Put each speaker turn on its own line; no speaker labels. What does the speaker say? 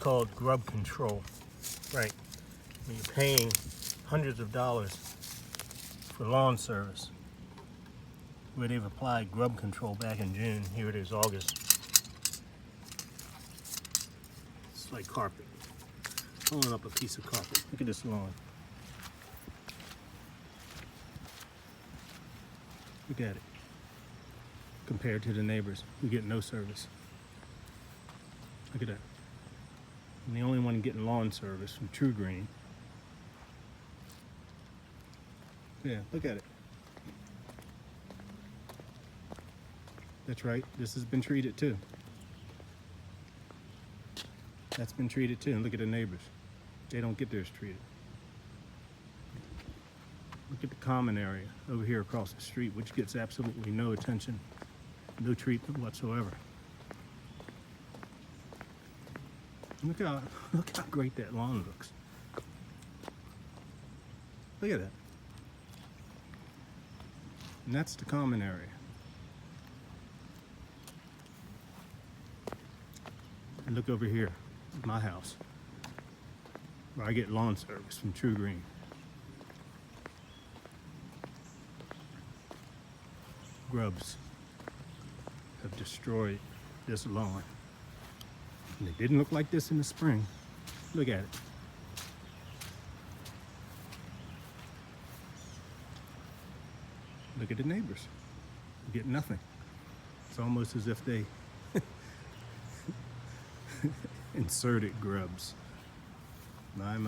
called grub control. Right. When you're paying hundreds of dollars for lawn service, where they've applied grub control back in June. Here it is August. It's like carpet. Pulling up a piece of carpet. Look at this lawn. Look at it. Compared to the neighbors, we get no service. Look at that. I'm the only one getting lawn service from Tru-Green. Yeah, look at it. That's right, this has been treated too. That's been treated too, and look at the neighbors. They don't get theirs treated. Look at the common area over here across the street, which gets absolutely no attention, no treatment whatsoever. Look how great that lawn looks. Look at that. And that's the common area. And look over here, at my house, where I get lawn service from Tru-Green. Grubs have destroyed this lawn. And it didn't look like this in the spring. Look at it. Look at the neighbors. You get nothing. It's almost as if they inserted grubs. My.